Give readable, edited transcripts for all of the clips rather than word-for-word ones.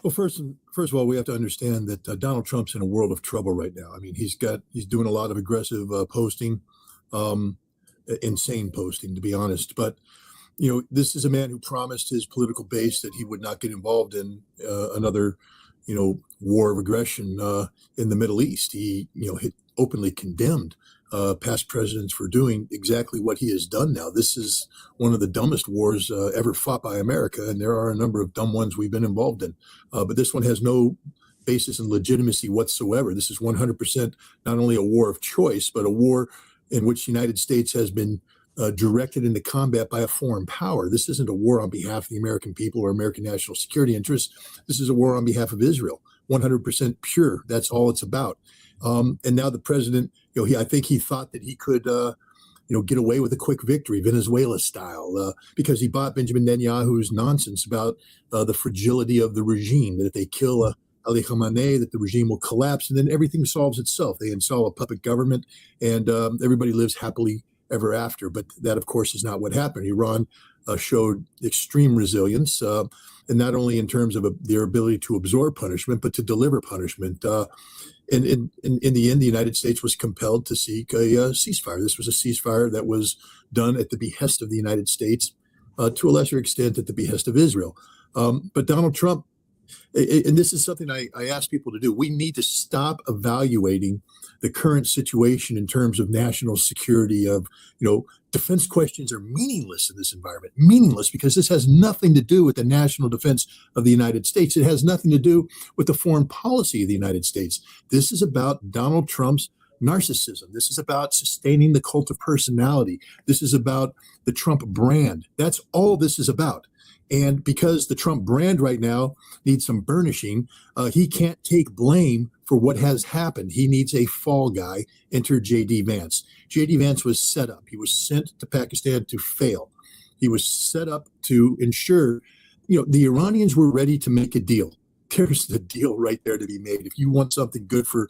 Well, first of all, we have to understand that Donald Trump's in a world of trouble right now. I mean, he's doing a lot of aggressive posting, um, insane posting, to be honest. But this is a man who promised his political base that he would not get involved in another, war of aggression in the Middle East. He openly condemned past presidents for doing exactly what he has done now. This is one of the dumbest wars ever fought by America, and there are a number of dumb ones we've been involved in. But this one has no basis in legitimacy whatsoever. This is 100% not only a war of choice, but a war in which the United States has been directed into combat by a foreign power. This isn't a war on behalf of the American people or American national security interests. This is a war on behalf of Israel, 100% pure. That's all it's about. And now the president, I think he thought that he could, get away with a quick victory, Venezuela style, because he bought Benjamin Netanyahu's nonsense about the fragility of the regime, that if they kill Ali Khamenei, that the regime will collapse, and then everything solves itself. They install a puppet government, and everybody lives happily ever after. But that, of course, is not what happened. Iran showed extreme resilience, and not only in terms of their ability to absorb punishment, but to deliver punishment. And in the end, the United States was compelled to seek a ceasefire. This was a ceasefire that was done at the behest of the United States, to a lesser extent at the behest of Israel. But Donald Trump, and this is something I ask people to do, we need to stop evaluating the current situation in terms of national security. Defense questions are meaningless in this environment. Meaningless because this has nothing to do with the national defense of the United States. It has nothing to do with the foreign policy of the United States. This is about Donald Trump's narcissism. This is about sustaining the cult of personality. This is about the Trump brand. That's all this is about. And because the Trump brand right now needs some burnishing, he can't take blame for what has happened. He needs a fall guy. Enter J.D. Vance. J.D. Vance was set up. He was sent to Pakistan to fail. He was set up to ensure, the Iranians were ready to make a deal. There's the deal right there to be made. If you want something good for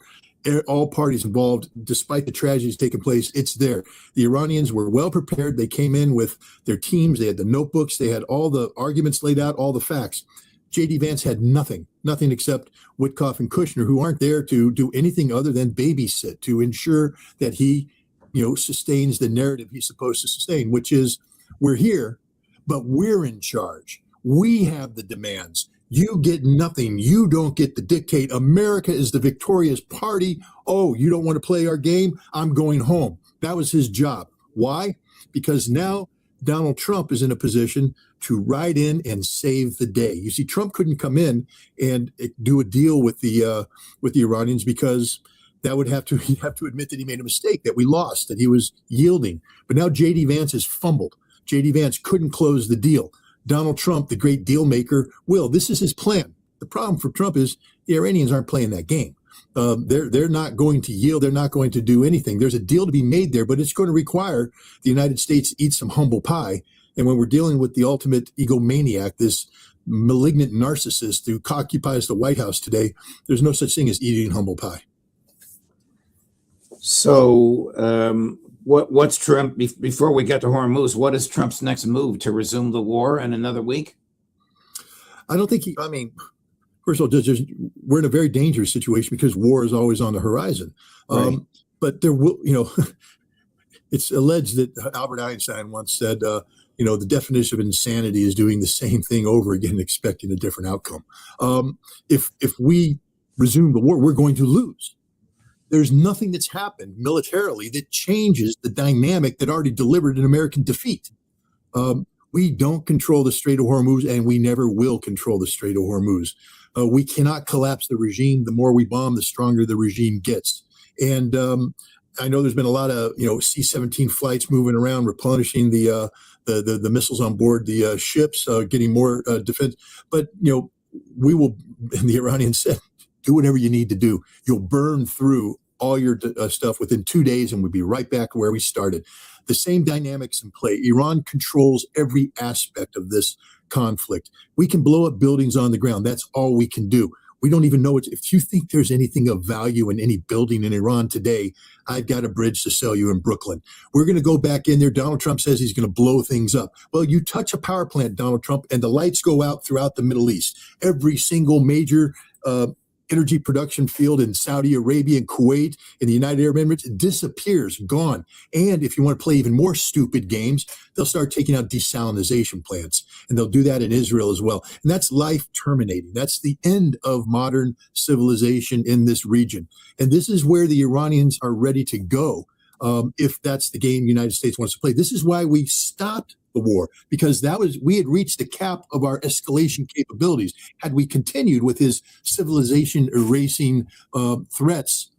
all parties involved, despite the tragedies taking place, it's there. The Iranians were well prepared. They came in with their teams. They had the notebooks. They had all the arguments laid out, all the facts. J.D. Vance had nothing except Witkoff and Kushner, who aren't there to do anything other than babysit, to ensure that he, sustains the narrative he's supposed to sustain, which is we're here, but we're in charge. We have the demands. You get nothing. You don't get to dictate. America is the victorious party. Oh, you don't want to play our game? I'm going home. That was his job. Why? Because now Donald Trump is in a position to ride in and save the day. You see, Trump couldn't come in and do a deal with the Iranians because he'd have to admit that he made a mistake, that we lost, that he was yielding. But now J.D. Vance has fumbled. J.D. Vance couldn't close the deal. Donald Trump, the great deal maker, will. This is his plan. The problem for Trump is the Iranians aren't playing that game. They're not going to yield. They're not going to do anything. There's a deal to be made there, but it's going to require the United States to eat some humble pie. And when we're dealing with the ultimate egomaniac, this malignant narcissist who occupies the White House today, there's no such thing as eating humble pie. So what's Trump, before we get to Hormuz, what is Trump's next move? To resume the war in another week? I don't think first of all, we're in a very dangerous situation because war is always on the horizon. Right. But there will, it's alleged that Albert Einstein once said, the definition of insanity is doing the same thing over again, expecting a different outcome. If we resume the war, we're going to lose. There's nothing that's happened militarily that changes the dynamic that already delivered an American defeat. We don't control the Strait of Hormuz, and we never will control the Strait of Hormuz. We cannot collapse the regime. The more we bomb, the stronger the regime gets. And I know there's been a lot of C-17 flights moving around, replenishing the missiles on board the ships, getting more defense. But we will. And the Iranians said, do whatever you need to do. You'll burn through all your stuff within 2 days, and we'll be right back where we started. The same dynamics in play. Iran controls every aspect of this conflict. We can blow up buildings on the ground. That's all we can do. We don't even know if you think there's anything of value in any building in Iran today, I've got a bridge to sell you in Brooklyn. We're going to go back in there. Donald Trump says he's going to blow things up. Well, you touch a power plant, Donald Trump, and the lights go out throughout the Middle East. Every single major energy production field in Saudi Arabia and Kuwait, in the United Arab Emirates, disappears, gone. And if you want to play even more stupid games, they'll start taking out desalination plants, and they'll do that in Israel as well. And that's life terminating. That's the end of modern civilization in this region. And this is where the Iranians are ready to go. If that's the game the United States wants to play. This is why we stopped the war, because we had reached the cap of our escalation capabilities. Had we continued with his civilization erasing threats,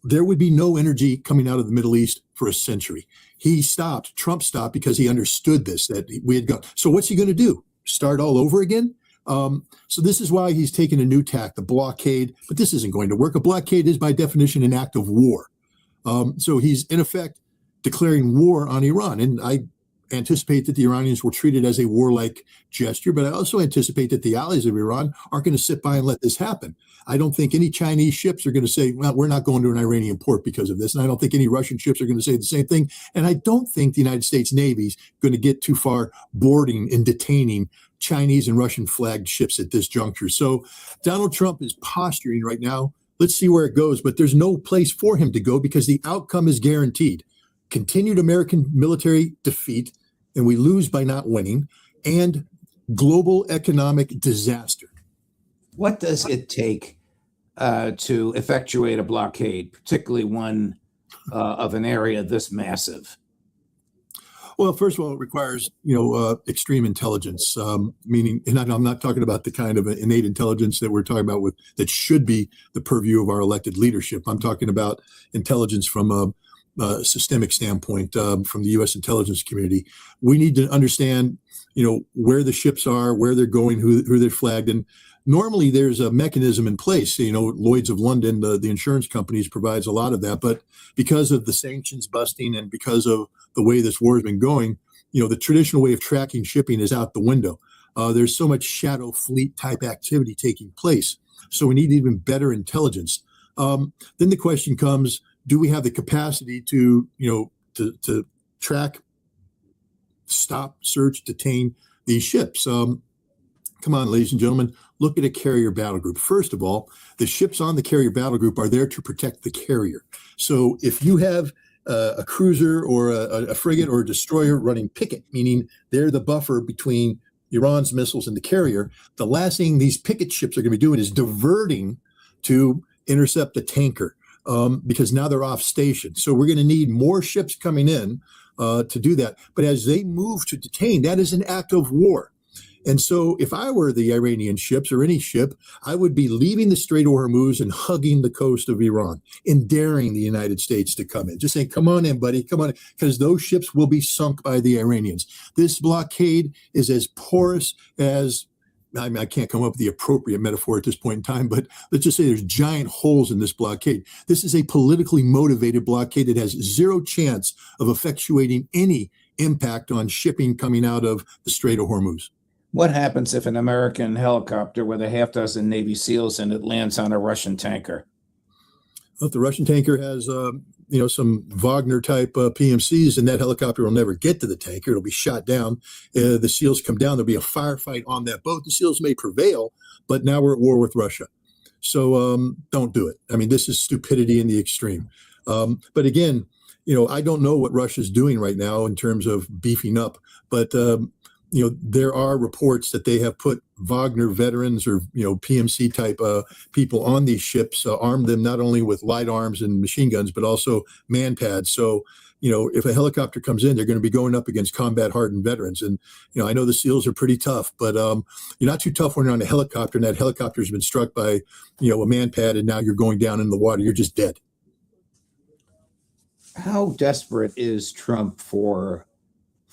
there would be no energy coming out of the Middle East for a century. Trump stopped because he understood this, that we had gone. So what's he going to do? Start all over again? So this is why he's taken a new tack, the blockade, but this isn't going to work. A blockade is by definition an act of war. So he's in effect declaring war on Iran. And I anticipate that the Iranians will treat it as a warlike gesture, but I also anticipate that the allies of Iran aren't going to sit by and let this happen. I don't think any Chinese ships are going to say, well, we're not going to an Iranian port because of this. And I don't think any Russian ships are going to say the same thing. And I don't think the United States Navy is going to get too far boarding and detaining Chinese and Russian flagged ships at this juncture. So Donald Trump is posturing right now. Let's see where it goes, but there's no place for him to go because the outcome is guaranteed. Continued American military defeat, and we lose by not winning, and global economic disaster. What does it take to effectuate a blockade, particularly one of an area this massive? Well, first of all, it requires, extreme intelligence, meaning, and I'm not talking about the kind of innate intelligence that we're talking about that should be the purview of our elected leadership. I'm talking about intelligence from a systemic standpoint, from the U.S. intelligence community. We need to understand, where the ships are, where they're going, who they're flagged. And normally there's a mechanism in place. Lloyd's of London, the insurance companies, provides a lot of that. But because of the sanctions busting and because of the way this war has been going, the traditional way of tracking shipping is out the window. There's so much shadow fleet type activity taking place. So we need even better intelligence. Then the question comes, do we have the capacity to track, stop, search, detain these ships? Come on, ladies and gentlemen, look at a carrier battle group. First of all, the ships on the carrier battle group are there to protect the carrier. So if you have a cruiser or a frigate or a destroyer running picket, meaning they're the buffer between Iran's missiles and the carrier, the last thing these picket ships are going to be doing is diverting to intercept the tanker, because now they're off station. So we're going to need more ships coming in to do that. But as they move to detain, that is an act of war. And so if I were the Iranian ships or any ship, I would be leaving the Strait of Hormuz and hugging the coast of Iran and daring the United States to come in. Just saying, come on in, buddy, come on in, because those ships will be sunk by the Iranians. This blockade is as porous as, I can't come up with the appropriate metaphor at this point in time, but let's just say there's giant holes in this blockade. This is a politically motivated blockade that has zero chance of effectuating any impact on shipping coming out of the Strait of Hormuz. What happens if an American helicopter with a half dozen Navy SEALs in it lands on a Russian tanker? Well, if the Russian tanker has, some Wagner type PMCs, and that helicopter will never get to the tanker. It'll be shot down. The SEALs come down. There'll be a firefight on that boat. The SEALs may prevail, but now we're at war with Russia. So don't do it. I mean, this is stupidity in the extreme. But again, I don't know what Russia's doing right now in terms of beefing up, but there are reports that they have put Wagner veterans or, PMC type people on these ships, armed them not only with light arms and machine guns, but also man pads. So, if a helicopter comes in, they're going to be going up against combat hardened veterans. And, I know the SEALs are pretty tough, but you're not too tough when you're on a helicopter and that helicopter has been struck by, a man pad, and now you're going down in the water. You're just dead. How desperate is Trump for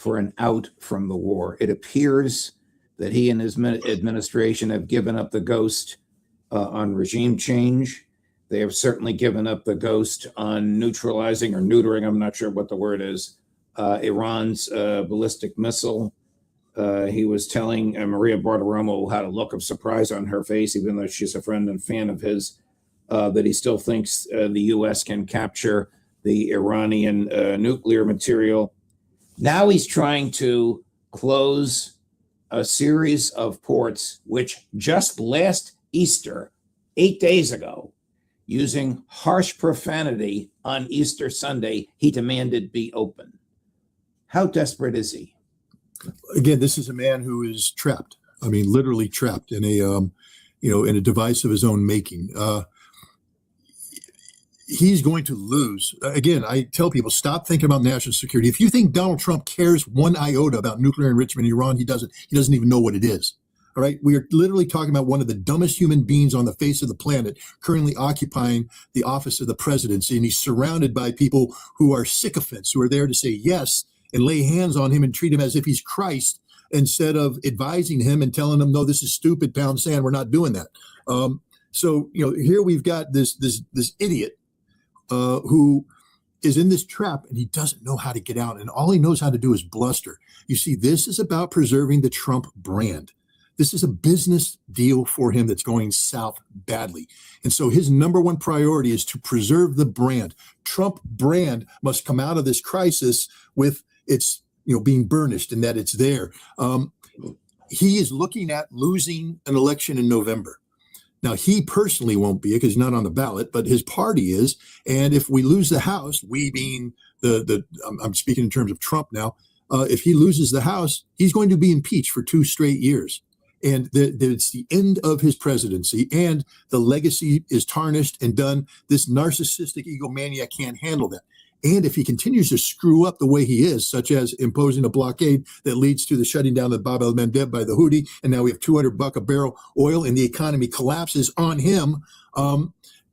an out from the war? It appears that he and his administration have given up the ghost on regime change. They have certainly given up the ghost on neutralizing or neutering, I'm not sure what the word is, Iran's ballistic missile He was telling Maria Bartiromo how to look of surprise on her face, even though she's a friend and fan of his, that he still thinks the U.S. can capture the Iranian nuclear material. Now he's trying to close a series of ports, which just last Easter, 8 days ago, using harsh profanity on Easter Sunday, he demanded be open. How desperate is he? Again, this is a man who is trapped. I mean, literally trapped in a device of his own making. He's going to lose. Again, I tell people, stop thinking about national security. If you think Donald Trump cares one iota about nuclear enrichment in Iran, he doesn't. He doesn't even know what it is. All right. We are literally talking about one of the dumbest human beings on the face of the planet currently occupying the office of the presidency. And he's surrounded by people who are sycophants, who are there to say yes and lay hands on him and treat him as if he's Christ, instead of advising him and telling him, no, this is stupid, pound sand. We're not doing that. So, here we've got this idiot who is in this trap, and he doesn't know how to get out. And all he knows how to do is bluster. You see, this is about preserving the Trump brand. This is a business deal for him that's going south badly. And so his number one priority is to preserve the brand. Trump brand must come out of this crisis with its, being burnished and that it's there. He is looking at losing an election in November. Now, he personally won't be, because he's not on the ballot, but his party is. And if we lose the House, we being I'm speaking in terms of Trump now, if he loses the House, he's going to be impeached for 2 straight years. And it's the end of his presidency, and the legacy is tarnished and done. This narcissistic egomaniac can't handle that. And if he continues to screw up the way he is, such as imposing a blockade that leads to the shutting down of Bab el-Mandeb by the Houthi, and now we have $200 a barrel oil and the economy collapses on him,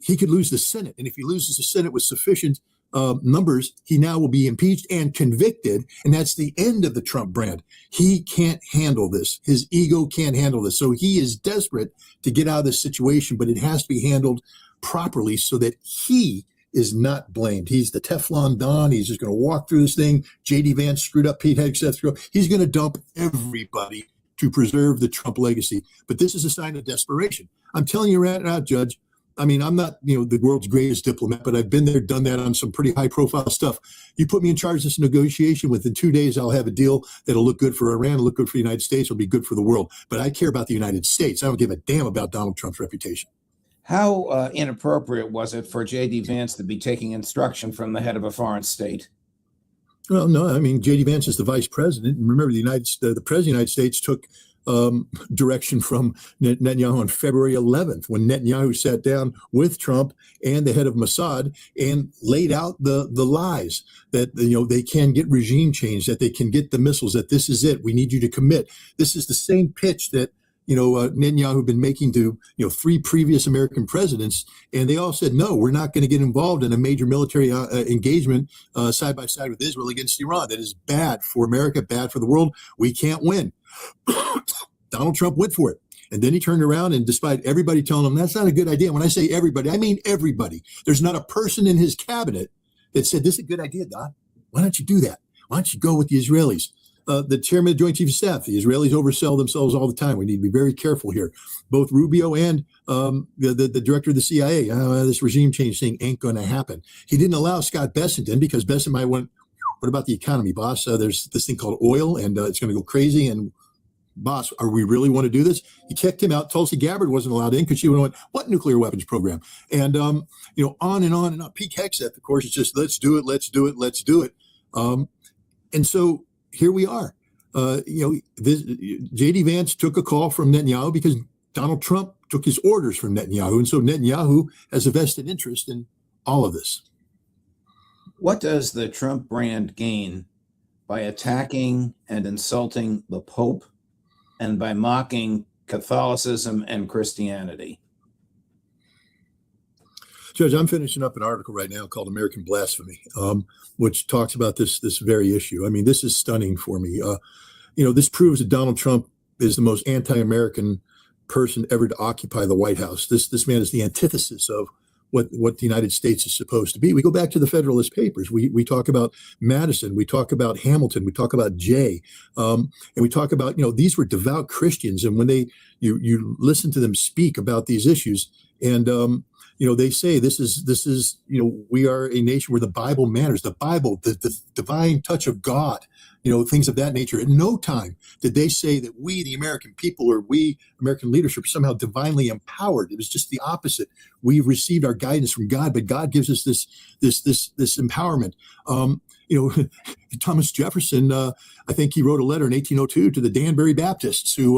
he could lose the Senate. And if he loses the Senate with sufficient numbers, he now will be impeached and convicted. And that's the end of the Trump brand. He can't handle this. His ego can't handle this. So he is desperate to get out of this situation, but it has to be handled properly so that he is not blamed. He's the Teflon Don. He's just going to walk through this thing. J.D. Vance screwed up Pete Hegseth. He's going to dump everybody to preserve the Trump legacy. But this is a sign of desperation. I'm telling you right now, Judge, I mean, I'm not, the world's greatest diplomat, but I've been there, done that on some pretty high profile stuff. You put me in charge of this negotiation, within 2 days, I'll have a deal that'll look good for Iran, look good for the United States, it'll be good for the world. But I care about the United States. I don't give a damn about Donald Trump's reputation. How inappropriate was it for J.D. Vance to be taking instruction from the head of a foreign state? Well, no, I mean, J.D. Vance is the vice president. And remember, the president of the United States took direction from Netanyahu on February 11th, when Netanyahu sat down with Trump and the head of Mossad and laid out the lies that, they can get regime change, that they can get the missiles, that this is it. We need you to commit. This is the same pitch that Netanyahu had been making to 3 previous American presidents, and they all said, no, we're not going to get involved in a major military engagement side by side with Israel against Iran. That is bad for America, bad for the world. We can't win. Donald Trump went for it. And then he turned around, and despite everybody telling him that's not a good idea, when I say everybody, I mean everybody. There's not a person in his cabinet that said, this is a good idea, Don. Why don't you do that? Why don't you go with the Israelis? The chairman of the Joint Chiefs of Staff, the Israelis oversell themselves all the time. We need to be very careful here. Both Rubio and the director of the CIA, this regime change thing ain't going to happen. He didn't allow Scott Bessent in, because Bessent might went, what about the economy, boss? There's this thing called oil, and it's going to go crazy. And boss, are we really want to do this? He kicked him out. Tulsi Gabbard wasn't allowed in because she went, what nuclear weapons program? And, on and on and on. Pete Hegseth, of course, it's just, let's do it, let's do it, let's do it. And so here we are. J.D. Vance took a call from Netanyahu because Donald Trump took his orders from Netanyahu. And so Netanyahu has a vested interest in all of this. What does the Trump brand gain by attacking and insulting the Pope and by mocking Catholicism and Christianity? Judge, I'm finishing up an article right now called American Blasphemy, which talks about this very issue. I mean, this is stunning for me. This proves that Donald Trump is the most anti-American person ever to occupy the White House. This man is the antithesis of what the United States is supposed to be. We go back to the Federalist Papers. We talk about Madison. We talk about Hamilton. We talk about Jay, and we talk about, these were devout Christians. And when you listen to them speak about these issues, and they say this is we are a nation where the Bible matters. The Bible, the divine touch of God. Things of that nature. At no time did they say that we, the American people, or we, American leadership, are somehow divinely empowered. It was just the opposite. We received our guidance from God, but God gives us this empowerment. Thomas Jefferson, I think he wrote a letter in 1802 to the Danbury Baptists who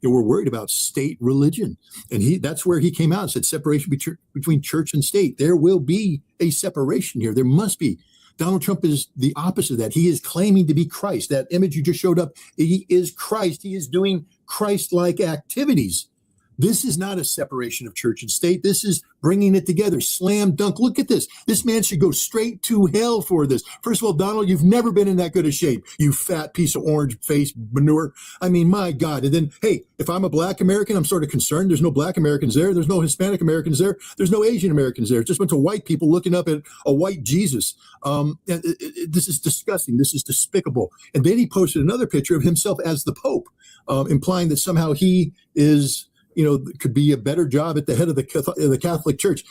were worried about state religion, and that's where he came out and said separation between church and state. There will be a separation here. There must be. Donald Trump is the opposite of that. He is claiming to be Christ. That image you just showed up, he is Christ. He is doing Christ-like activities. This is not a separation of church and state. This is bringing it together. Slam dunk. Look at this. This man should go straight to hell for this. First of all, Donald, you've never been in that good a shape, you fat piece of orange face manure. I mean, my God. And then, hey, if I'm a black American, I'm sort of concerned. There's no black Americans there. There's no Hispanic Americans there. There's no Asian Americans there. It's just a bunch of white people looking up at a white Jesus. This is disgusting. This is despicable. And then he posted another picture of himself as the Pope, implying that somehow he is, could be a better job at the head of the Catholic Church.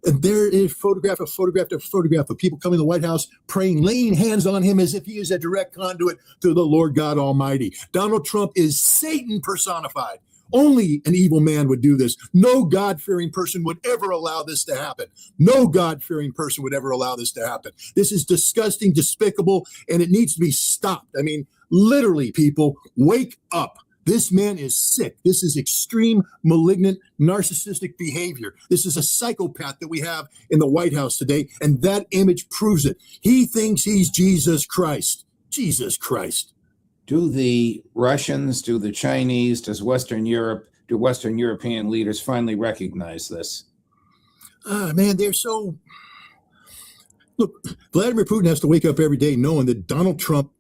And there is photograph of people coming to the White House, praying, laying hands on him as if he is a direct conduit to the Lord God Almighty. Donald Trump is Satan personified. Only an evil man would do this. No God-fearing person would ever allow this to happen. No God-fearing person would ever allow this to happen. This is disgusting, despicable, and it needs to be stopped. I mean, literally, people, wake up. This man is sick. This is extreme, malignant, narcissistic behavior. This is a psychopath that we have in the White House today, and that image proves it. He thinks he's Jesus Christ. Jesus Christ. Do the Russians, do the Chinese, do Western European leaders finally recognize this? Man, they're so... Look, Vladimir Putin has to wake up every day knowing that Donald Trump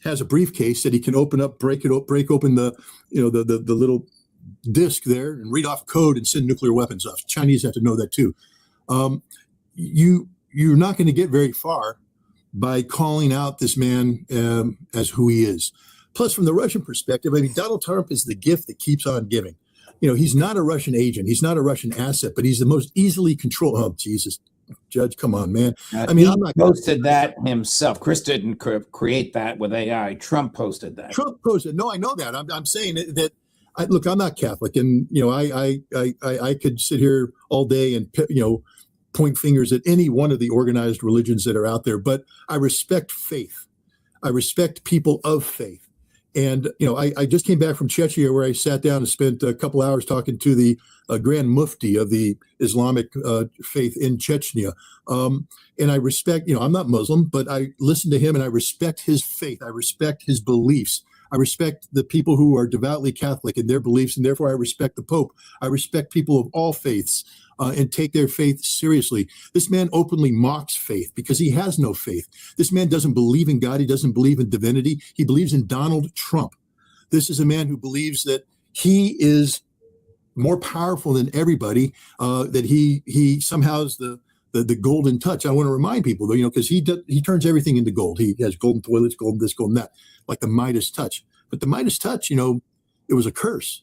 has a briefcase that he can open up, break open the little disk there and read off code and send nuclear weapons off. Chinese have to know that too. You're not going to get very far by calling out this man as who he is. Plus, from the Russian perspective, I mean, Donald Trump is the gift that keeps on giving. He's not a Russian agent. He's not a Russian asset, but he's the most easily controlled. Oh, Jesus. Judge, come on, man. I mean, he posted that himself. Chris didn't create that with AI. Trump posted that. Trump posted. No, I know that. I'm saying that. Look, I'm not Catholic, and I could sit here all day and point fingers at any one of the organized religions that are out there. But I respect faith. I respect people of faith. And, I just came back from Chechnya, where I sat down and spent a couple hours talking to the Grand Mufti of the Islamic faith in Chechnya. And I respect, I'm not Muslim, but I listen to him and I respect his faith. I respect his beliefs. I respect the people who are devoutly Catholic in their beliefs, and therefore I respect the Pope. I respect people of all faiths and take their faith seriously. This man openly mocks faith because he has no faith. This man doesn't believe in God. He doesn't believe in divinity. He believes in Donald Trump. This is a man who believes that he is more powerful than everybody, that he somehow is the golden touch. I want to remind people, though, because he turns everything into gold. He has golden toilets, golden this, golden that, like the Midas touch. But the Midas touch, it was a curse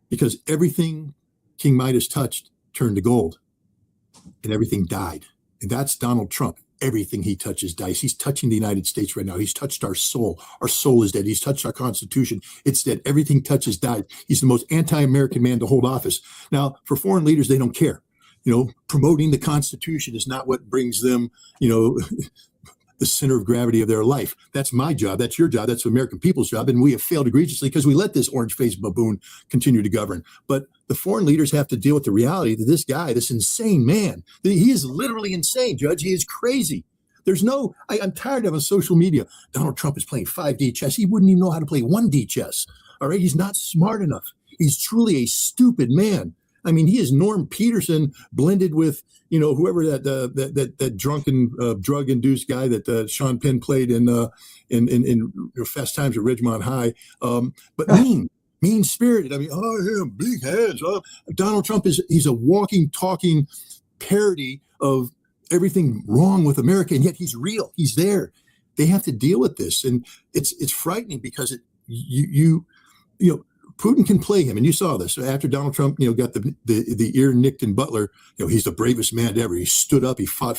because everything King Midas touched turned to gold and everything died. And that's Donald Trump. Everything he touches dies. He's touching the United States right now. He's touched our soul. Our soul is dead. He's touched our Constitution. It's dead. Everything touches died. He's the most anti-American man to hold office. Now, for foreign leaders, they don't care. Promoting the Constitution is not what brings them, the center of gravity of their life. That's my job. That's your job. That's the American people's job. And we have failed egregiously because we let this orange-faced baboon continue to govern. But the foreign leaders have to deal with the reality that this guy, this insane man, he is literally insane, Judge. He is crazy. There's no, I'm tired of on social media. Donald Trump is playing 5D chess. He wouldn't even know how to play 1D chess. All right. He's not smart enough. He's truly a stupid man. I mean, he is Norm Peterson blended with, whoever that drunken, drug-induced guy that Sean Penn played in Fast Times at Ridgemont High. But mean-spirited. I mean, big heads. Donald Trump he's a walking, talking parody of everything wrong with America, and yet he's real. He's there. They have to deal with this, and it's frightening because you know, Putin can play him, and you saw this after Donald Trump, got the ear nicked in Butler. He's the bravest man ever. He stood up. He fought.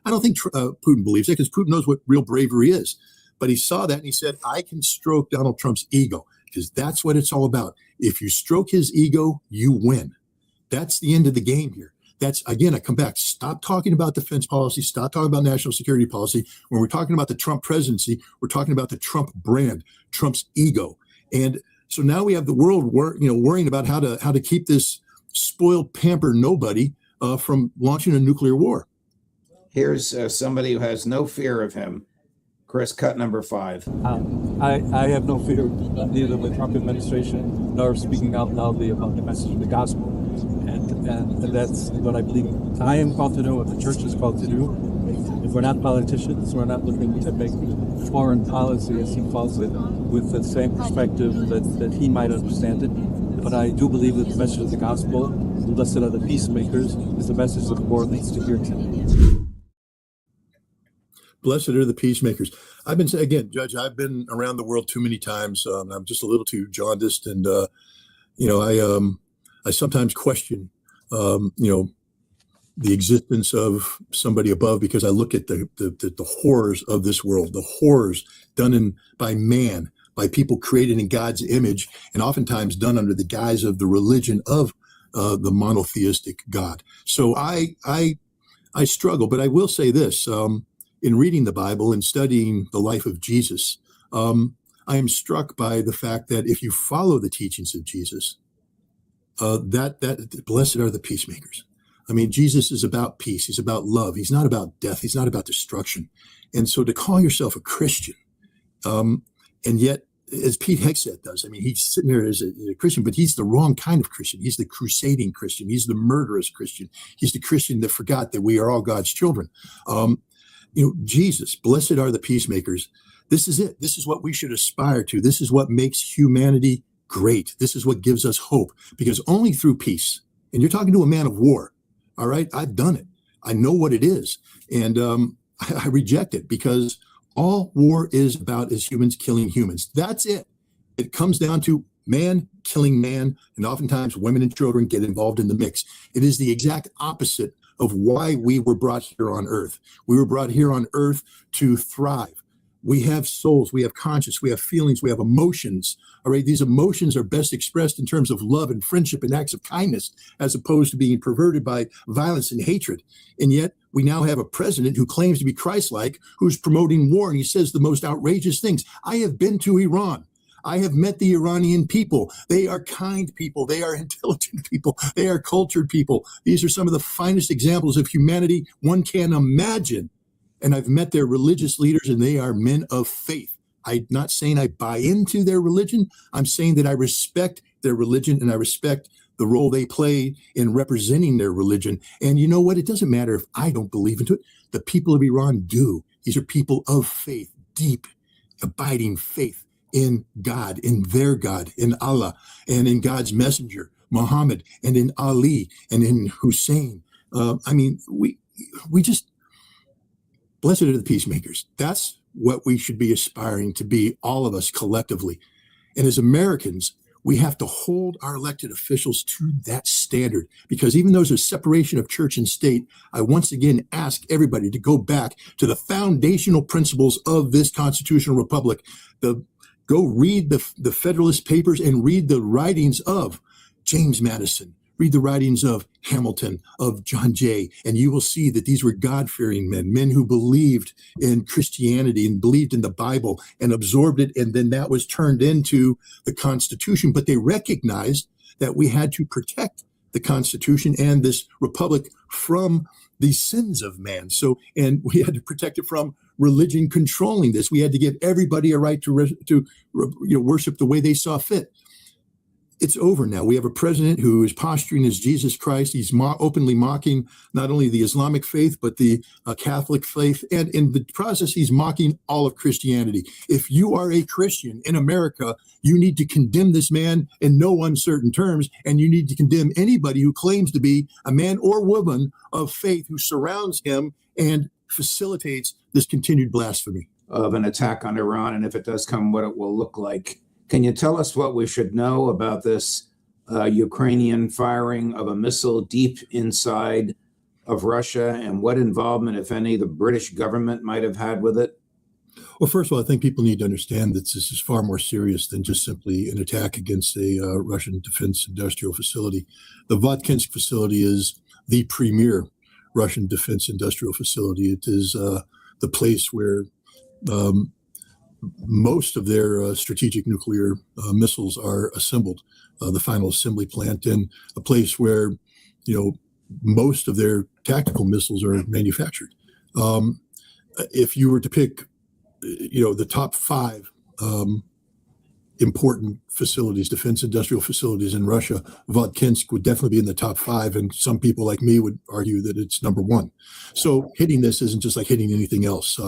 I don't think Putin believes that, because Putin knows what real bravery is. But he saw that and he said, I can stroke Donald Trump's ego, because that's what it's all about. If you stroke his ego, you win. That's the end of the game here. That's, again, I come back. Stop talking about defense policy. Stop talking about national security policy. When we're talking about the Trump presidency, we're talking about the Trump brand, Trump's ego. And so now we have the world worrying about how to keep this spoiled, pampered nobody from launching a nuclear war. Here's somebody who has no fear of him. Chris, cut number 5. I have no fear neither of the Trump administration nor speaking out loudly about the message of the gospel. And that's what I believe I am called to do, what the church is called to do. If we're not politicians, we're not looking to make foreign policy, as he calls it, with the same perspective that he might understand it. But I do believe that the message of the gospel, blessed are the peacemakers, is the message that the world needs to hear today. Blessed are the peacemakers. I've been saying, again, Judge, I've been around the world too many times. I'm just a little too jaundiced, and I sometimes question, the existence of somebody above, because I look at the horrors of this world, the horrors done by man, by people created in God's image, and oftentimes done under the guise of the religion of the monotheistic God. So I struggle, but I will say this. In reading the Bible and studying the life of Jesus, I am struck by the fact that if you follow the teachings of Jesus, that blessed are the peacemakers. I mean, Jesus is about peace. He's about love. He's not about death. He's not about destruction. And so to call yourself a Christian, and yet, as Pete Hegseth does, I mean, he's sitting there as a Christian, but he's the wrong kind of Christian. He's the crusading Christian. He's the murderous Christian. He's the Christian that forgot that we are all God's children. Jesus, blessed are the peacemakers. This is it. This is what we should aspire to. This is what makes humanity great. This is what gives us hope, because only through peace, and you're talking to a man of war, all right? I've done it. I know what it is. And I reject it, because all war is about is humans killing humans. That's it. It comes down to man killing man, and oftentimes women and children get involved in the mix. It is the exact opposite of why we were brought here on earth. We were brought here on earth to thrive. We have souls, we have conscience, we have feelings, we have emotions. All right, these emotions are best expressed in terms of love and friendship and acts of kindness, as opposed to being perverted by violence and hatred. And yet we now have a president who claims to be Christ-like, who's promoting war, and he says the most outrageous things. I have been to Iran. I have met the Iranian people. They are kind people. They are intelligent people. They are cultured people. These are some of the finest examples of humanity one can imagine. And I've met their religious leaders, and they are men of faith. I'm not saying I buy into their religion. I'm saying that I respect their religion, and I respect the role they play in representing their religion. And you know what? It doesn't matter if I don't believe into it. The people of Iran do. These are people of faith, deep, abiding faith in God, in their God, in Allah, and in God's messenger, Muhammad, and in Ali, and in Hussein. We just, blessed are the peacemakers. That's what we should be aspiring to be, all of us collectively. And as Americans, we have to hold our elected officials to that standard, because even though there's a separation of church and state, I once again ask everybody to go back to the foundational principles of this constitutional republic. Go read the Federalist Papers and read the writings of James Madison. Read the writings of Hamilton, of John Jay, and you will see that these were God-fearing men who believed in Christianity and believed in the Bible and absorbed it, and then that was turned into the Constitution. But they recognized that we had to protect the Constitution and this republic from the sins of man. And we had to protect it from religion controlling this. We had to give everybody a right to worship the way they saw fit. it's over now. We have a president who is posturing as Jesus Christ. He's openly mocking not only the Islamic faith, but the Catholic faith. And in the process, he's mocking all of Christianity. If you are a Christian in America, you need to condemn this man in no uncertain terms. And you need to condemn anybody who claims to be a man or woman of faith who surrounds him and facilitates this continued blasphemy of an attack on Iran. And if it does come, what it will look like. Can you tell us what we should know about this Ukrainian firing of a missile deep inside of Russia, and what involvement, if any, the British government might have had with it? Well, first of all, I think people need to understand that this is far more serious than just simply an attack against a Russian defense industrial facility. The Votkinsk facility is the premier Russian defense industrial facility. It is the place where most of their strategic nuclear missiles are assembled, the final assembly plant, and a place where, most of their tactical missiles are manufactured. If you were to pick, the top 5 important facilities, defense industrial facilities in Russia, Votkinsk would definitely be in the top 5, and some people like me would argue that it's number 1. So hitting this isn't just like hitting anything else.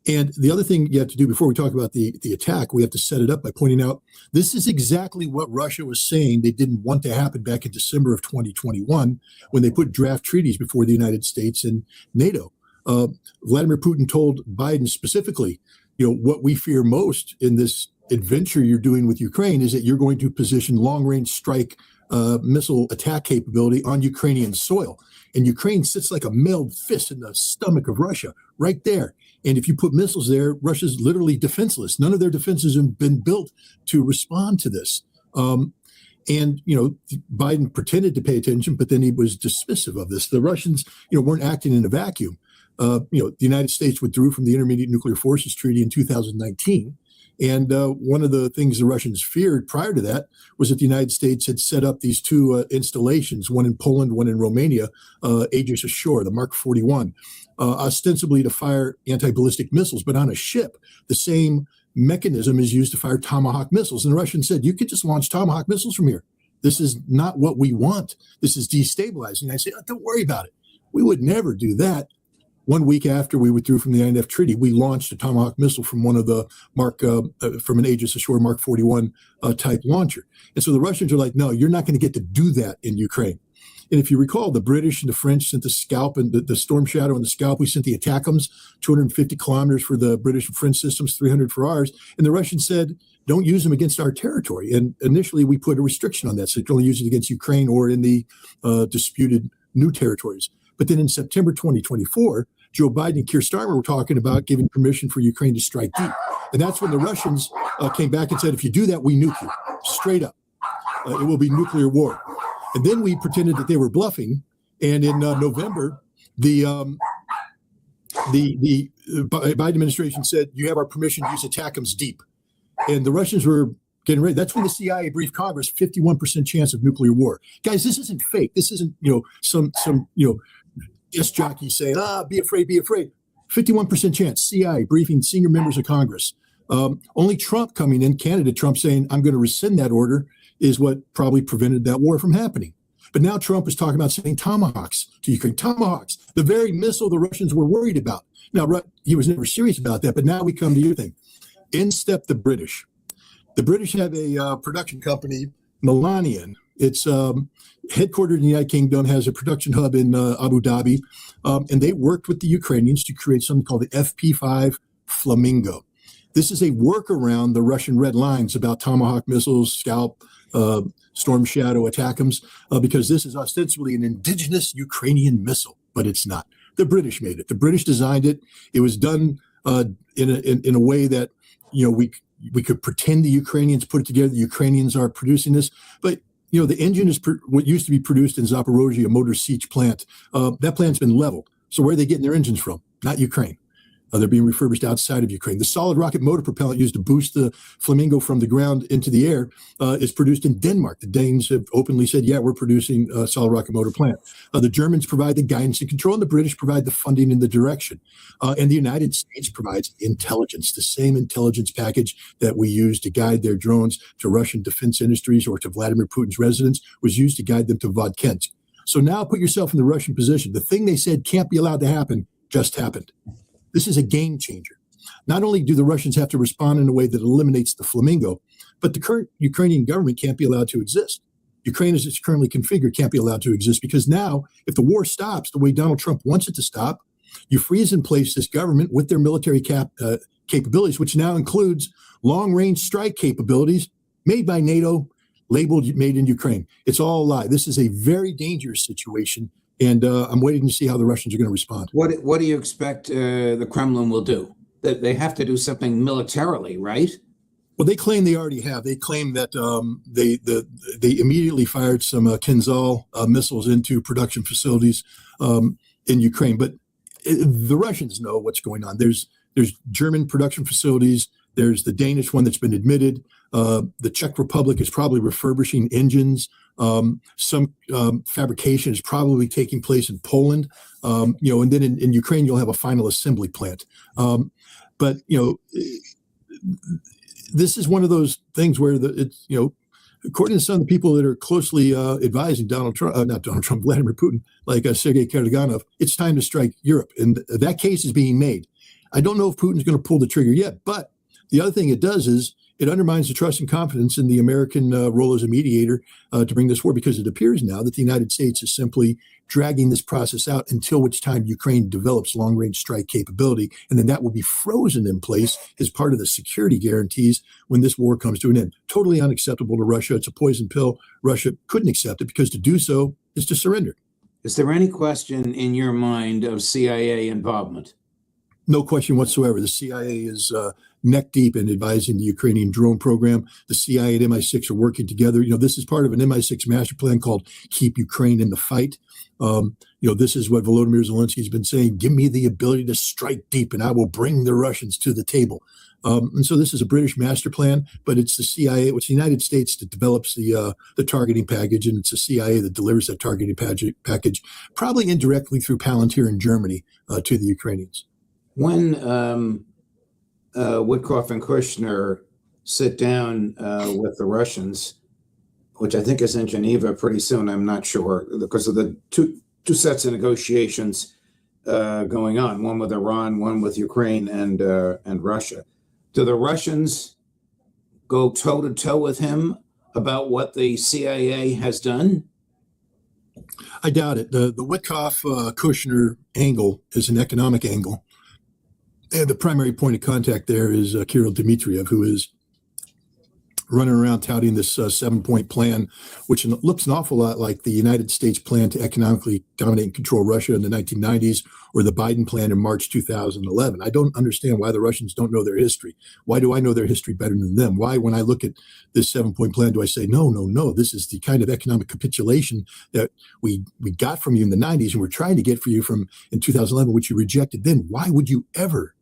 And the other thing you have to do before we talk about the attack, we have to set it up by pointing out this is exactly what Russia was saying they didn't want to happen back in December of 2021 when they put draft treaties before the United States and NATO. Vladimir Putin told Biden specifically, what we fear most in this adventure you're doing with Ukraine is that you're going to position long-range strike missile attack capability on Ukrainian soil. And Ukraine sits like a mailed fist in the stomach of Russia, right there. And if you put missiles there, Russia's literally defenseless. None of their defenses have been built to respond to this. Biden pretended to pay attention, but then he was dismissive of this. The Russians, weren't acting in a vacuum. The United States withdrew from the Intermediate Nuclear Forces Treaty in 2019. And one of the things the Russians feared prior to that was that the United States had set up these 2 installations, one in Poland, one in Romania, Aegis Ashore, the Mark 41, ostensibly to fire anti-ballistic missiles, but on a ship. The same mechanism is used to fire Tomahawk missiles. And the Russians said, you could just launch Tomahawk missiles from here. This is not what we want. This is destabilizing. And I say, don't worry about it. We would never do that. 1 week after we withdrew from the INF Treaty, we launched a Tomahawk missile from one of the from an Aegis Ashore Mark 41 type launcher. And so the Russians are like, no, you're not going to get to do that in Ukraine. And if you recall, the British and the French sent the Scalp and the Storm Shadow and the Scalp. We sent the ATACMS, 250 kilometers for the British and French systems, 300 for ours. And the Russians said, don't use them against our territory. And initially, we put a restriction on that. So you can only use it against Ukraine or in the disputed new territories. But then in September 2024, Joe Biden and Keir Starmer were talking about giving permission for Ukraine to strike deep. And that's when the Russians came back and said, if you do that, we nuke you. Straight up. It will be nuclear war. And then we pretended that they were bluffing. And in November, the Biden administration said, you have our permission to use ATACMS deep. And the Russians were getting ready. That's when the CIA briefed Congress, 51% chance of nuclear war. Guys, this isn't fake. This isn't, some disc jockey saying, be afraid, be afraid. 51% chance, CIA briefing senior members of Congress. Only Trump coming in, candidate Trump saying, I'm going to rescind that order, is what probably prevented that war from happening. But now Trump is talking about sending Tomahawks to Ukraine. Tomahawks, the very missile the Russians were worried about. Now, he was never serious about that, but now we come to your thing. In step the British. The British have a production company, Millennium. It's headquartered in the United Kingdom, has a production hub in Abu Dhabi, and they worked with the Ukrainians to create something called the FP5 Flamingo. This is a workaround the Russian red lines about Tomahawk missiles, Scalp, Storm Shadow, ATACMS, because this is ostensibly an indigenous Ukrainian missile, but it's not. The British made it. The British designed it. It was done in a way that we could pretend the Ukrainians put it together. The Ukrainians are producing this, but the engine is what used to be produced in Zaporozhye, a Motor Siege plant. That plant's been leveled. So where are they getting their engines from? Not Ukraine. They're being refurbished outside of Ukraine. The solid rocket motor propellant used to boost the Flamingo from the ground into the air is produced in Denmark. The Danes have openly said, yeah, we're producing a solid rocket motor plant. The Germans provide the guidance and control, and the British provide the funding and the direction. And the United States provides intelligence, the same intelligence package that we use to guide their drones to Russian defense industries or to Vladimir Putin's residence was used to guide them to Vodkensk. So now put yourself in the Russian position. The thing they said can't be allowed to happen just happened. This is a game changer. Not only do the Russians have to respond in a way that eliminates the Flamingo, but the current Ukrainian government can't be allowed to exist. Ukraine, as it's currently configured, can't be allowed to exist because now, if the war stops the way Donald Trump wants it to stop, you freeze in place this government with their military capabilities, which now includes long-range strike capabilities made by NATO, labeled made in Ukraine. It's all a lie. This is a very dangerous situation. And I'm waiting to see how the Russians are going to respond. What do you expect the Kremlin will do? That they have to do something militarily, right? Well, they claim they already have. They claim that they immediately fired some Kinzhal missiles into production facilities in Ukraine. But the Russians know what's going on. There's German production facilities. There's the Danish one that's been admitted. The Czech Republic is probably refurbishing engines. Some fabrication is probably taking place in Poland, and then in Ukraine, you'll have a final assembly plant. But this is one of those things where according to some of the people that are closely advising Vladimir Putin, like Sergei Karaganov, it's time to strike Europe. And that case is being made. I don't know if Putin's going to pull the trigger yet, but the other thing it does is it undermines the trust and confidence in the American role as a mediator to bring this war, because it appears now that the United States is simply dragging this process out until which time Ukraine develops long-range strike capability, and then that will be frozen in place as part of the security guarantees when this war comes to an end. Totally unacceptable to Russia. It's a poison pill. Russia couldn't accept it because to do so is to surrender. Is there any question in your mind of CIA involvement? No question whatsoever. The CIA is neck deep in advising the Ukrainian drone program. The CIA and MI6 are working together. This is part of an MI6 master plan called Keep Ukraine in the Fight. This is what Volodymyr Zelensky has been saying. Give me the ability to strike deep and I will bring the Russians to the table. And so this is a British master plan, but it's the CIA, it's the United States that develops the targeting package, and it's the CIA that delivers that targeting package, probably indirectly through Palantir in Germany to the Ukrainians. When Witkoff and Kushner sit down with the Russians, which I think is in Geneva pretty soon, I'm not sure, because of the two sets of negotiations going on, one with Iran, one with Ukraine and Russia. Do the Russians go toe-to-toe with him about what the CIA has done? I doubt it. The Witkoff-Kushner angle is an economic angle. And the primary point of contact there is Kirill Dmitriev, who is running around touting this 7-point plan, which looks an awful lot like the United States plan to economically dominate and control Russia in the 1990s, or the Biden plan in March 2011. I don't understand why the Russians don't know their history. Why do I know their history better than them? Why, when I look at this 7-point plan, do I say, no, this is the kind of economic capitulation that we got from you in the 90s and we're trying to get for you from in 2011, which you rejected then. Why would you ever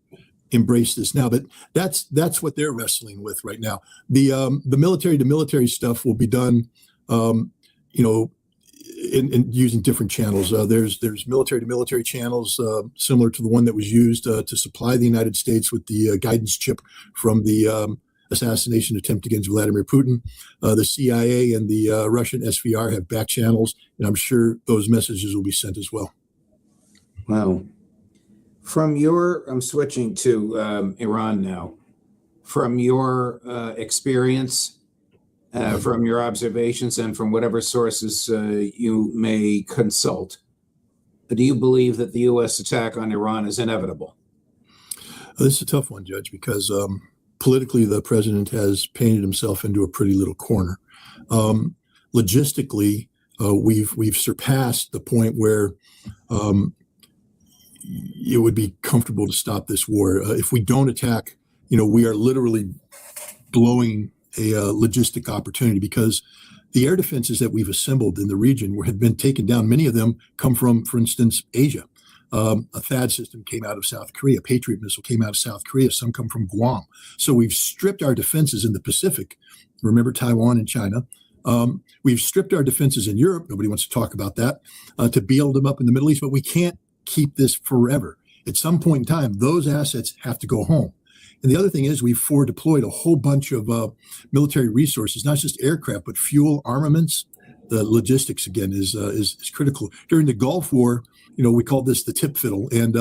embrace this now? But that's what they're wrestling with right now. The military to military stuff will be done, in using different channels. There's military to military channels similar to the one that was used to supply the United States with the guidance chip from the assassination attempt against Vladimir Putin. The CIA and the Russian SVR have back channels, and I'm sure those messages will be sent as well. Wow. I'm switching to Iran now. From your experience, from your observations, and from whatever sources you may consult, do you believe that the U.S. attack on Iran is inevitable? This is a tough one, Judge, because politically the president has painted himself into a pretty little corner. Logistically, we've surpassed the point where it would be comfortable to stop this war. If we don't attack, we are literally blowing a logistic opportunity, because the air defenses that we've assembled in the region have been taken down. Many of them come from, for instance, Asia. A THAAD system came out of South Korea. Patriot missile came out of South Korea. Some come from Guam. So we've stripped our defenses in the Pacific. Remember Taiwan and China. We've stripped our defenses in Europe. Nobody wants to talk about that, to build them up in the Middle East. But we can't keep this forever. At some point in time, those assets have to go home. And the other thing is we've forward deployed a whole bunch of military resources, not just aircraft, but fuel, armaments. The logistics, again, is critical. During the Gulf War, we called this the tip fiddle. And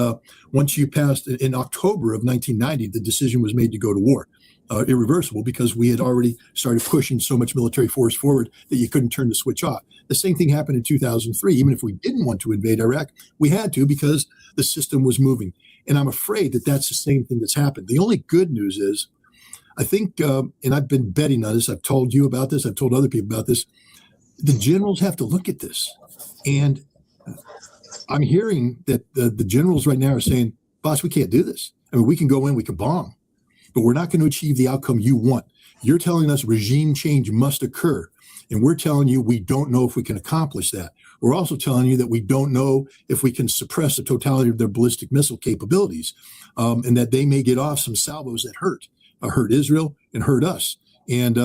once you passed in October of 1990, the decision was made to go to war, irreversible, because we had already started pushing so much military force forward that you couldn't turn the switch off. The same thing happened in 2003. Even if we didn't want to invade Iraq, we had to because the system was moving. And I'm afraid that that's the same thing that's happened. The only good news is, I think, and I've been betting on this, I've told you about this, I've told other people about this, the generals have to look at this. And I'm hearing that the generals right now are saying, boss, we can't do this. I mean, we can go in, we can bomb, but we're not going to achieve the outcome you want. You're telling us regime change must occur. And we're telling you we don't know if we can accomplish that. We're also telling you that we don't know if we can suppress the totality of their ballistic missile capabilities, and that they may get off some salvos that hurt Israel and hurt us. And,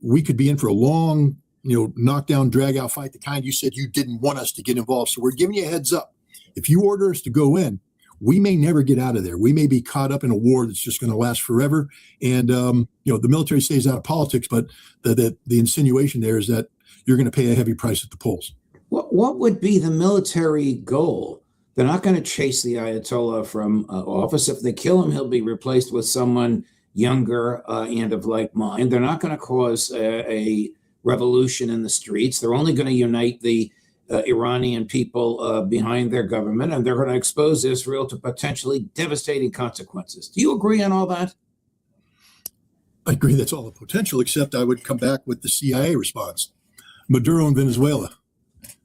we could be in for a long, knockdown, drag out fight, the kind you said you didn't want us to get involved. So we're giving you a heads up. If you order us to go in, we may never get out of there. We may be caught up in a war that's just going to last forever. And, the military stays out of politics, but the insinuation there is that you're going to pay a heavy price at the polls. What would be the military goal? They're not going to chase the Ayatollah from office. If they kill him, he'll be replaced with someone younger and of like mind. They're not going to cause a revolution in the streets. They're only going to unite the Iranian people behind their government, and they're going to expose Israel to potentially devastating consequences. Do you agree on all that? I agree that's all the potential, except I would come back with the CIA response. Maduro in Venezuela.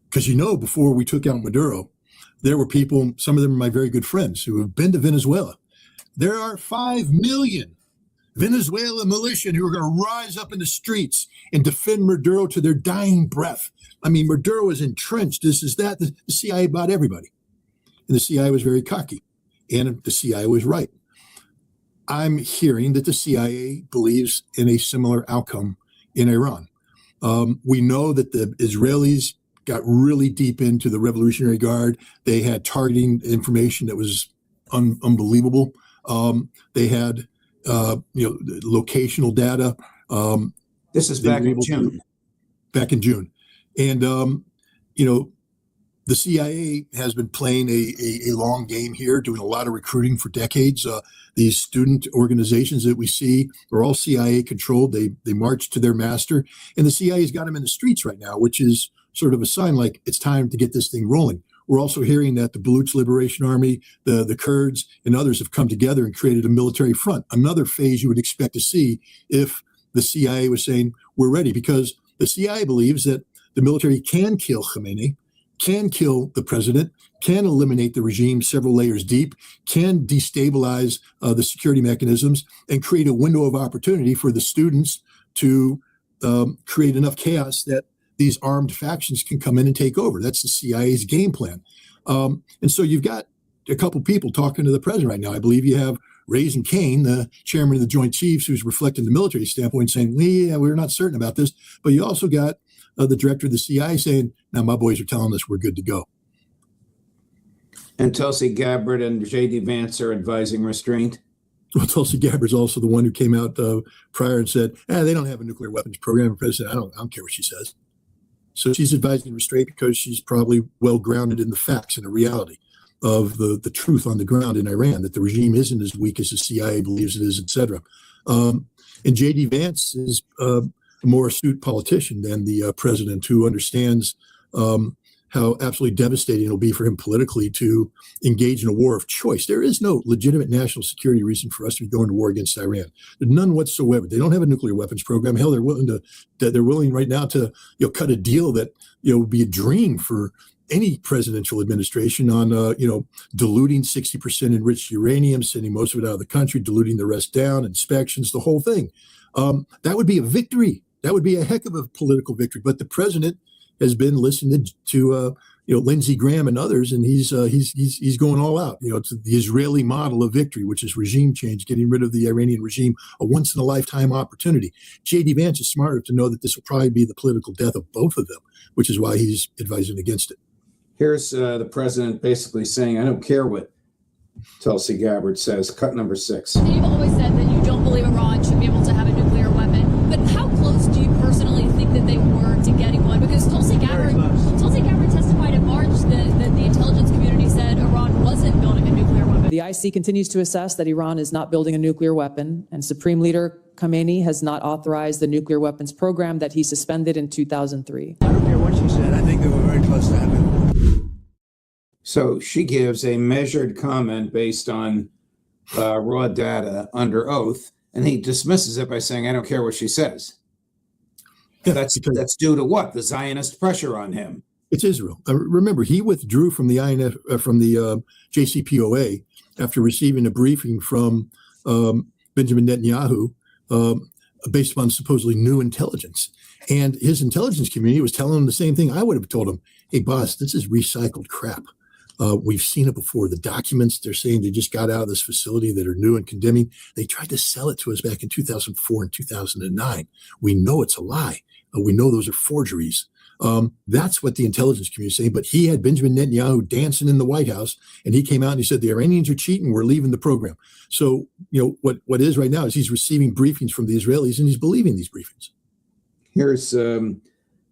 Because before we took out Maduro, there were people, some of them are my very good friends, who have been to Venezuela. There are 5 million Venezuelan militia who are going to rise up in the streets and defend Maduro to their dying breath. I mean, Maduro is entrenched. This is that. The CIA bought everybody. And the CIA was very cocky. And the CIA was right. I'm hearing that the CIA believes in a similar outcome in Iran. We know that the Israelis got really deep into the Revolutionary Guard. They had targeting information that was unbelievable. They had locational data. This is back in June. Back in June. And, the CIA has been playing a long game here, doing a lot of recruiting for decades. These student organizations that we see are all CIA controlled. They march to their master. And the CIA's got them in the streets right now, which is sort of a sign like it's time to get this thing rolling. We're also hearing that the Baluch Liberation Army, the Kurds, and others have come together and created a military front, another phase you would expect to see if the CIA was saying, we're ready, because the CIA believes that the military can kill Khamenei, can kill the president, can eliminate the regime several layers deep, can destabilize the security mechanisms, and create a window of opportunity for the students to create enough chaos that these armed factions can come in and take over. That's the CIA's game plan. And so you've got a couple people talking to the president right now. I believe you have Raisin Kane, the chairman of the Joint Chiefs, who's reflecting the military standpoint, saying, we're not certain about this. But you also got the director of the CIA saying, now my boys are telling us we're good to go. And Tulsi Gabbard and J.D. Vance are advising restraint? Well, Tulsi Gabbard's also the one who came out prior and said, they don't have a nuclear weapons program. President, I don't care what she says. So she's advising restraint because she's probably well grounded in the facts and the reality of the truth on the ground in Iran, that the regime isn't as weak as the CIA believes it is, et cetera. And J.D. Vance is a more astute politician than the president, who understands how absolutely devastating it'll be for him politically to engage in a war of choice. There is no legitimate national security reason for us to be going to war against Iran. There's none whatsoever. They don't have a nuclear weapons program. Hell, they're willing right now to cut a deal that would be a dream for any presidential administration on diluting 60% enriched uranium, sending most of it out of the country, diluting the rest down, inspections, the whole thing. That would be a victory. That would be a heck of a political victory. But the president has been listening to Lindsey Graham and others, and he's going all out. It's the Israeli model of victory, which is regime change, getting rid of the Iranian regime, a once in a lifetime opportunity. J.D. Vance is smart enough to know that this will probably be the political death of both of them, which is why he's advising against it. Here's the president basically saying, I don't care what Tulsi Gabbard says. Cut number 6. You've always said that you don't believe Iran should be able to have a nuclear weapon, but how close do you personally think that they were to getting one? Because Tulsi Gabbard testified in March that the intelligence community said Iran wasn't building a nuclear weapon. The IC continues to assess that Iran is not building a nuclear weapon, and Supreme Leader Khamenei has not authorized the nuclear weapons program that he suspended in 2003. I don't care what she said. I think they were very close to having. So she gives a measured comment based on raw data under oath, and he dismisses it by saying, I don't care what she says. Yeah, that's due to what? The Zionist pressure on him. It's Israel. Remember, he withdrew from the JCPOA after receiving a briefing from Benjamin Netanyahu based upon supposedly new intelligence. And his intelligence community was telling him the same thing I would have told him. Hey, boss, this is recycled crap. We've seen it before. The documents they're saying they just got out of this facility that are new and condemning. They tried to sell it to us back in 2004 and 2009. We know it's a lie. We know those are forgeries. That's what the intelligence community is saying. But he had Benjamin Netanyahu dancing in the White House, and he came out and he said the Iranians are cheating. We're leaving the program. So what is right now is he's receiving briefings from the Israelis, and he's believing these briefings. Here's the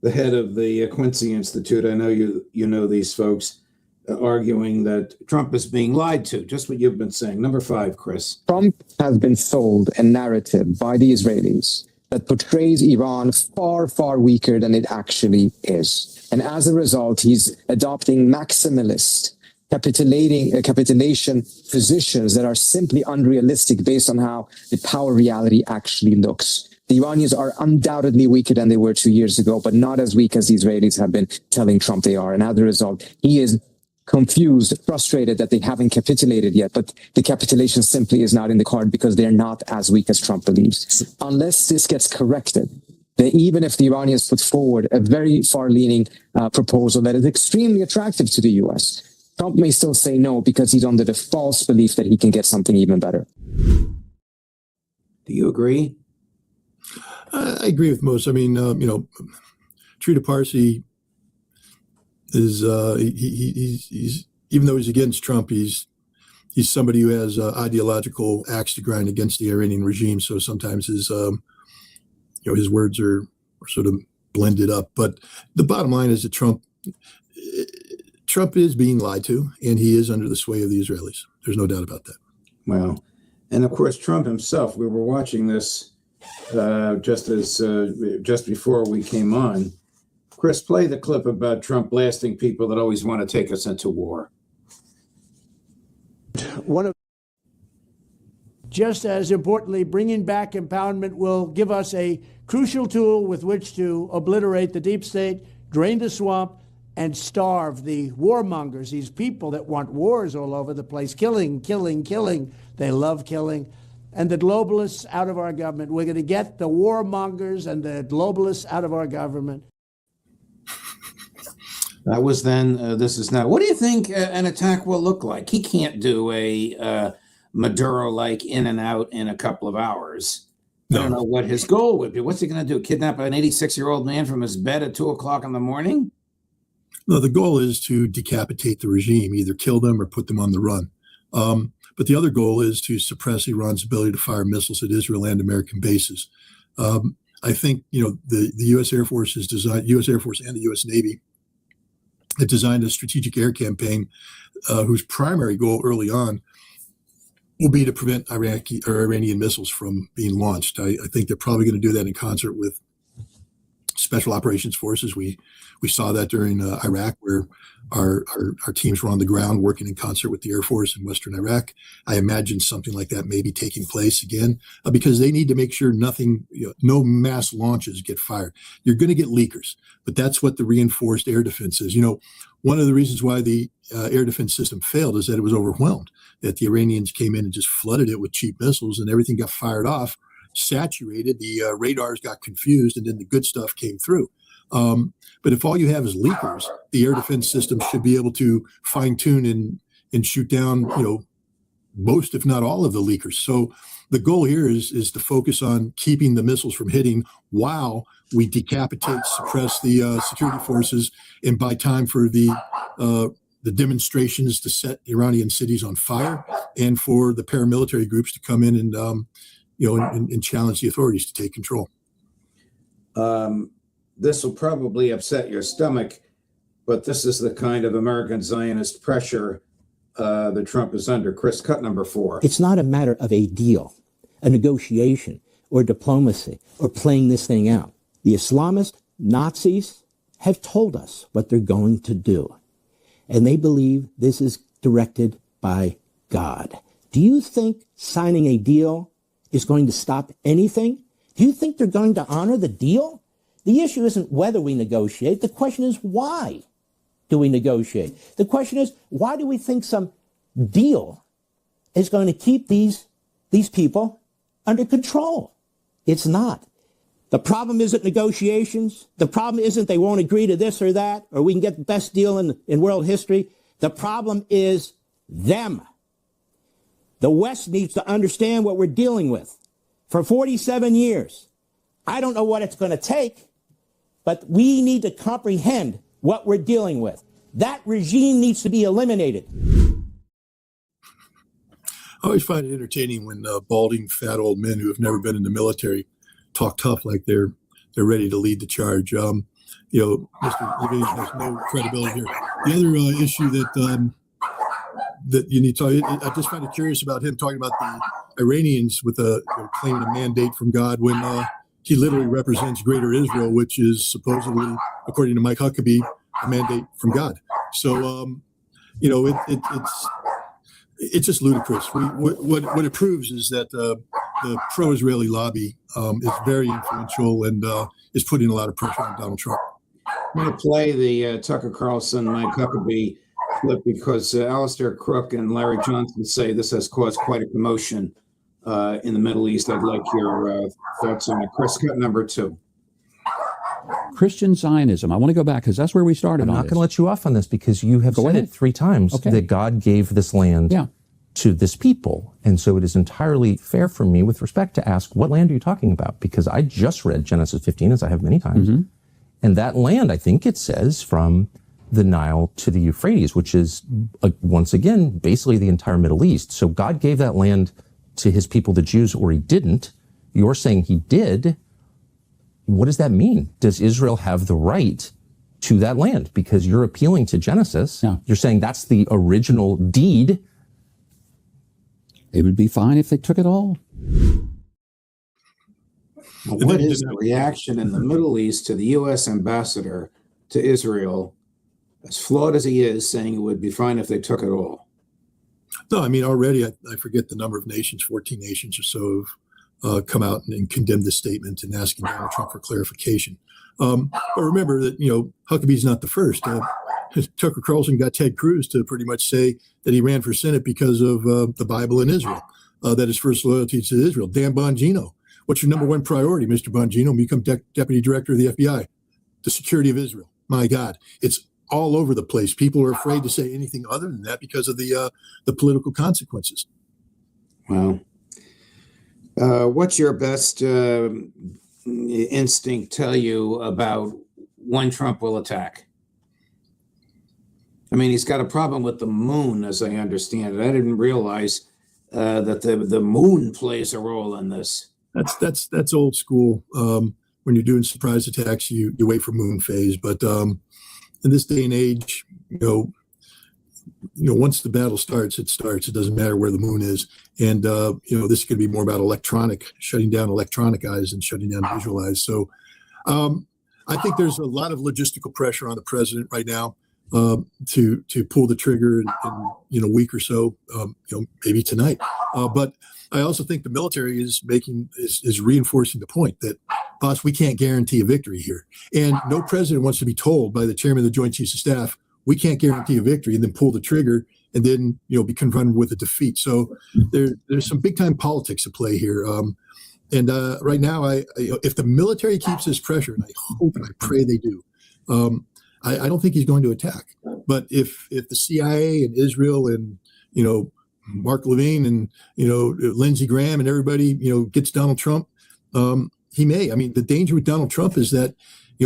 head of the Quincy Institute. I know you know these folks. Arguing that Trump is being lied to, just what you've been saying. Number 5, Chris. Trump has been sold a narrative by the Israelis that portrays Iran far, far weaker than it actually is. And as a result, he's adopting maximalist, capitulation positions that are simply unrealistic based on how the power reality actually looks. The Iranians are undoubtedly weaker than they were 2 years ago, but not as weak as the Israelis have been telling Trump they are. And as a result, he is confused, frustrated that they haven't capitulated yet, but the capitulation simply is not in the card because they're not as weak as Trump believes. Unless this gets corrected, then even if the Iranians put forward a very far-leaning proposal that is extremely attractive to the U.S., Trump may still say no because he's under the false belief that he can get something even better. Do you agree? I agree with most. I mean, Trita Parsi is he's even though he's against Trump, he's somebody who has ideological axe to grind against the Iranian regime. So sometimes his his words are sort of blended up. But the bottom line is that Trump is being lied to, and he is under the sway of the Israelis. There's no doubt about that. Well, and of course Trump himself. We were watching this just before we came on. Chris, play the clip about Trump blasting people that always want to take us into war. Just as importantly, bringing back empowerment will give us a crucial tool with which to obliterate the deep state, drain the swamp, and starve the warmongers, these people that want wars all over the place, killing. They love killing. And the globalists out of our government. We're going to get the warmongers and the globalists out of our government. That was then. This is now. What do you think an attack will look like? He can't do a Maduro-like in and out in a couple of hours. No. I don't know what his goal would be. What's he going to do? Kidnap an 86-year-old man from his bed at 2:00 in the morning? No, the goal is to decapitate the regime, either kill them or put them on the run. But the other goal is to suppress Iran's ability to fire missiles at Israel and American bases. I think the U.S. Air Force and the U.S. Navy had designed a strategic air campaign whose primary goal early on will be to prevent Iranian missiles from being launched. I think they're probably going to do that in concert with special operations forces. We saw that during Iraq, where our teams were on the ground working in concert with the Air Force in Western Iraq. I imagine something like that may be taking place again because they need to make sure no mass launches get fired. You're going to get leakers, but that's what the reinforced air defense is. One of the reasons why the air defense system failed is that it was overwhelmed, that the Iranians came in and just flooded it with cheap missiles and everything got fired off, saturated, the radars got confused, and then the good stuff came through. But if all you have is leakers, the air defense system should be able to fine tune and shoot down, most, if not all, of the leakers. So the goal here is to focus on keeping the missiles from hitting while we decapitate, suppress the security forces, and buy time for the demonstrations to set Iranian cities on fire, and for the paramilitary groups to come in and and challenge the authorities to take control. This will probably upset your stomach, but this is the kind of American Zionist pressure that Trump is under. Chris, cut number 4. It's not a matter of a deal, a negotiation, or diplomacy, or playing this thing out. The Islamist Nazis have told us what they're going to do, and they believe this is directed by God. Do you think signing a deal is going to stop anything? Do you think they're going to honor the deal? The issue isn't whether we negotiate. The question is, why do we negotiate? The question is, why do we think some deal is going to keep these people under control? It's not. The problem isn't negotiations. The problem isn't they won't agree to this or that, or we can get the best deal in world history. The problem is them. The West needs to understand what we're dealing with. For 47 years, I don't know what it's going to take, but we need to comprehend what we're dealing with. That regime needs to be eliminated. I always find it entertaining when balding, fat old men who have never been in the military talk tough like they're ready to lead the charge. Mr. Levine has no credibility here. The other issue that you need to talk, I just find it curious about him talking about the Iranians with claiming a mandate from God when he literally represents Greater Israel, which is supposedly, according to Mike Huckabee, a mandate from God. So, it's just ludicrous. What it proves is that the pro-Israeli lobby is very influential and is putting a lot of pressure on Donald Trump. I'm going to play the Tucker Carlson, Mike Huckabee clip because Alistair Crook and Larry Johnson say this has caused quite a commotion in the Middle East. I'd like your thoughts on it. Chris, cut number 2. Christian Zionism. I want to go back because that's where we started. I'm on not this. going to let you off on this because you have said it 3 times that God gave this land to this people. And so it is entirely fair for me with respect to ask, what land are you talking about? Because I just read Genesis 15, as I have many times. Mm-hmm. And that land, I think it says, from the Nile to the Euphrates, which is, once again, basically the entire Middle East. So God gave that land to his people, the Jews, or he didn't. You're saying he did. What does that mean? Does Israel have the right to that land? Because you're appealing to Genesis. Yeah. You're saying that's the original deed. It would be fine if they took it all. What is the reaction in the Middle East to the U.S. ambassador to Israel, as flawed as he is, saying it would be fine if they took it all? No, I mean, already, I forget the number of nations, 14 nations or so have come out and condemned this statement and asking Donald Trump for clarification. But remember that, Huckabee's not the first. Tucker Carlson got Ted Cruz to pretty much say that he ran for Senate because of the Bible in Israel, that his first loyalty to Israel. Dan Bongino, what's your number one priority, Mr. Bongino? Become deputy director of the FBI. The security of Israel. My God, it's all over the place. People are afraid to say anything other than that because of the political consequences. Wow. What's your best instinct tell you about when Trump will attack? I mean, he's got a problem with the moon, as I understand it. I didn't realize that the moon plays a role in this. That's old school. When you're doing surprise attacks, you wait for moon phase. But in this day and age, once the battle starts, it starts. It doesn't matter where the moon is. And this could be more about shutting down electronic eyes and shutting down visual eyes. So I think there's a lot of logistical pressure on the president right now to pull the trigger in a week or so, maybe tonight. But I also think the military is reinforcing the point that, boss, we can't guarantee a victory here. And no president wants to be told by the chairman of the Joint Chiefs of Staff, we can't guarantee a victory, and then pull the trigger and then, be confronted with a defeat. So there's some big time politics at play here. Right now, if the military keeps this pressure, and I hope and I pray they do, I don't think he's going to attack. But if the CIA and Israel and Mark Levine and Lindsey Graham and everybody gets Donald Trump, he may. I mean, the danger with Donald Trump is that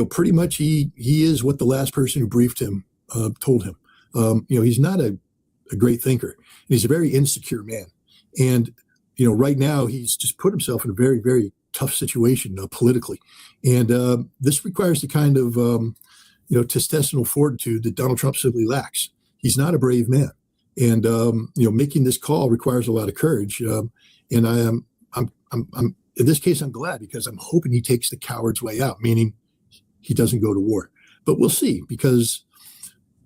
pretty much he is what the last person who briefed him told him. He's not a great thinker. He's a very insecure man, and right now he's just put himself in a very, very tough situation politically, and this requires the kind of intestinal fortitude that Donald Trump simply lacks. He's not a brave man, and making this call requires a lot of courage. And I'm in this case, I'm glad, because I'm hoping he takes the coward's way out, meaning he doesn't go to war. But we'll see, because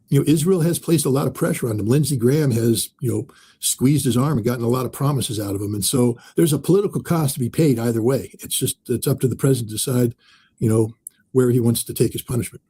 Israel has placed a lot of pressure on him. Lindsey Graham has squeezed his arm and gotten a lot of promises out of him, and so there's a political cost to be paid either way. It's up to the president to decide where he wants to take his punishment.